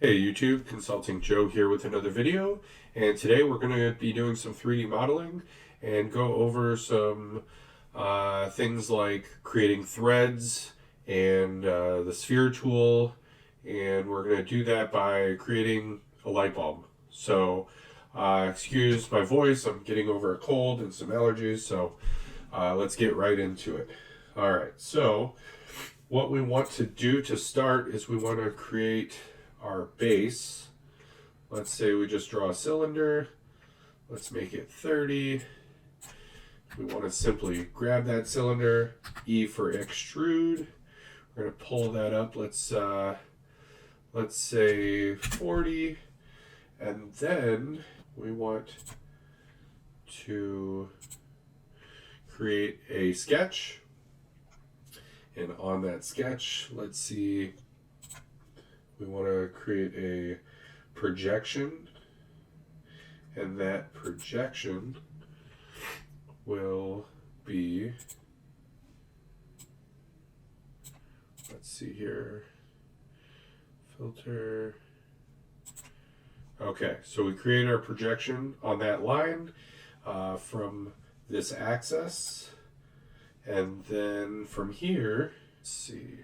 Hey YouTube, Consulting Joe here with another video, and today we're going to be doing some 3D modeling and go over some things like creating threads and the sphere tool, and we're going to do that by creating a light bulb. So excuse my voice, I'm getting over a cold and some allergies, so let's get right into it. Alright, so what we want to do to start is we want to create our base. Let's say we just draw a cylinder. Let's make it 30. We want to simply grab that cylinder, E for extrude. We're going to pull that up. Let's say 40, and then we want to create a sketch. And on that sketch, let's see, we want to create a projection, and that projection will be, let's see here, filter. Okay, so we create our projection on that line from this axis, and then from here, let's see,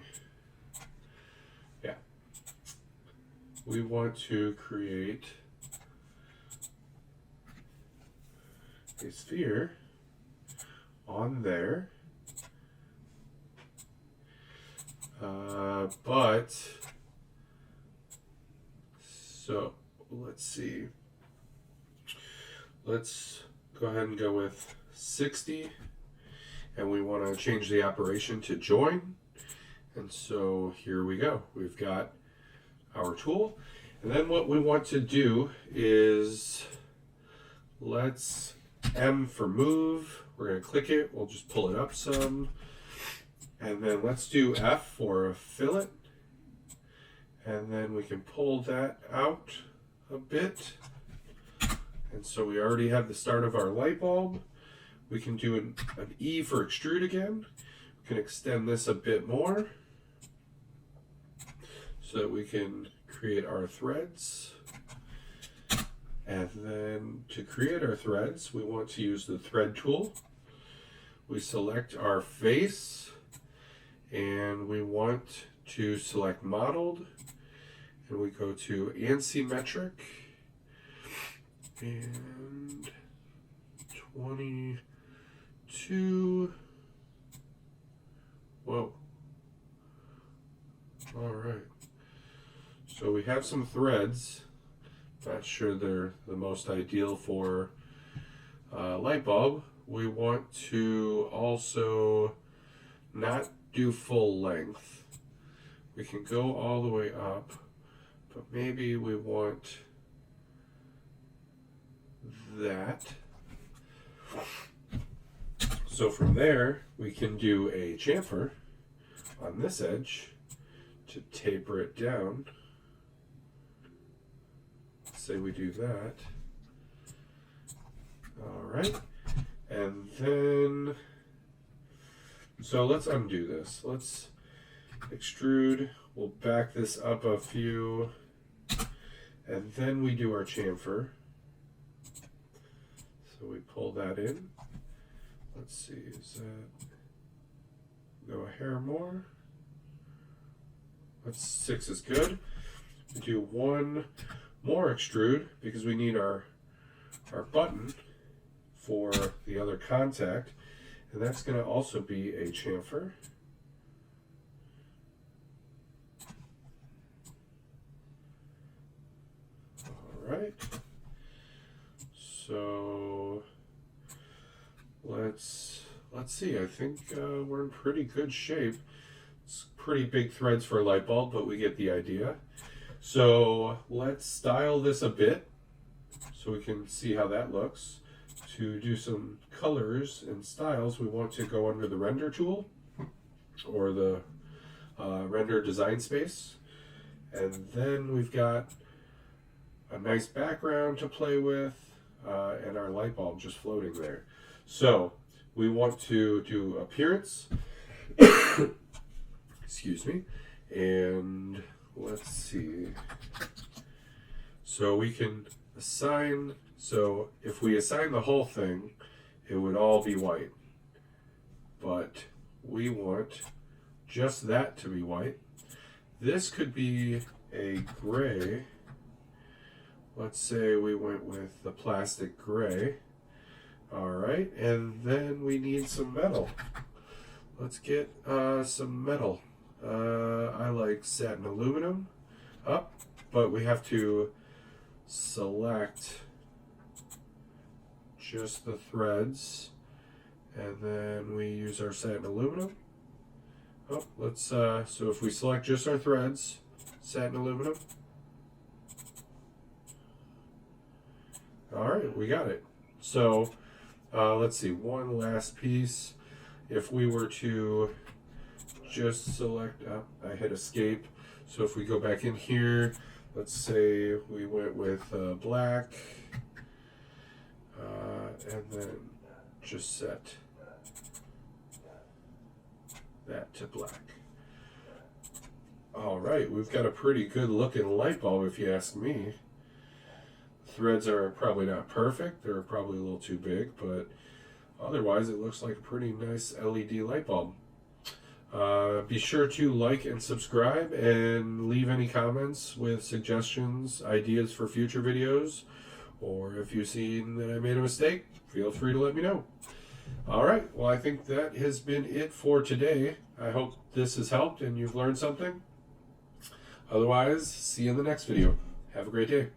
we want to create a sphere on there, so let's see, let's go ahead and go with 60, and we want to change the operation to join, and so here we go. We've got our tool, and then what we want to do is, let's M for move. We're going to click it, we'll just pull it up some, and then let's do F for a fillet, and then we can pull that out a bit, and so we already have the start of our light bulb. We can do an E for extrude again. We can extend this a bit more so that we can create our threads. And then to create our threads, we want to use the thread tool. We select our face, and we want to select modeled, and we go to anti-metric, and 22. Whoa. All right. So we have some threads. Not sure they're the most ideal for light bulb. We want to also not do full length. We can go all the way up, but maybe we want that. So from there, we can do a chamfer on this edge to taper it down. Say we do that. All right, and then, so let's undo this. Let's extrude. We'll back this up a few, and then we do our chamfer. So we pull that in. Let's see, is that, go a hair more. That's 6 is good. We do one more extrude because we need our button for the other contact, and that's going to also be a chamfer. All right. So let's see. I think we're in pretty good shape. It's pretty big threads for a light bulb, but we get the idea. So let's style this a bit so we can see how that looks. To do some colors and styles, we want to go under the render tool or the render design space, and then we've got a nice background to play with and our light bulb just floating there. So we want to do appearance excuse me, and let's see. So we can assign, so if we assign the whole thing, it would all be white. But we want just that to be white. This could be a gray. Let's say we went with the plastic gray. All right, and then we need some metal. Let's get some metal. I like satin aluminum up, but we have to select just the threads, and then we use our satin aluminum. Oh, let's so if we select just our threads, satin aluminum. All right, we got it. So let's see, one last piece. If we were to just select, I hit escape. So if we go back in here, let's say we went with black, and then just set that to black. All right, we've got a pretty good looking light bulb if you ask me. Threads are probably not perfect, they're probably a little too big, but otherwise it looks like a pretty nice LED light bulb. Be sure to like and subscribe and leave any comments with suggestions, ideas for future videos, or if you've seen that I made a mistake, feel free to let me know. Alright, well I think that has been it for today. I hope this has helped and you've learned something. Otherwise, see you in the next video. Have a great day.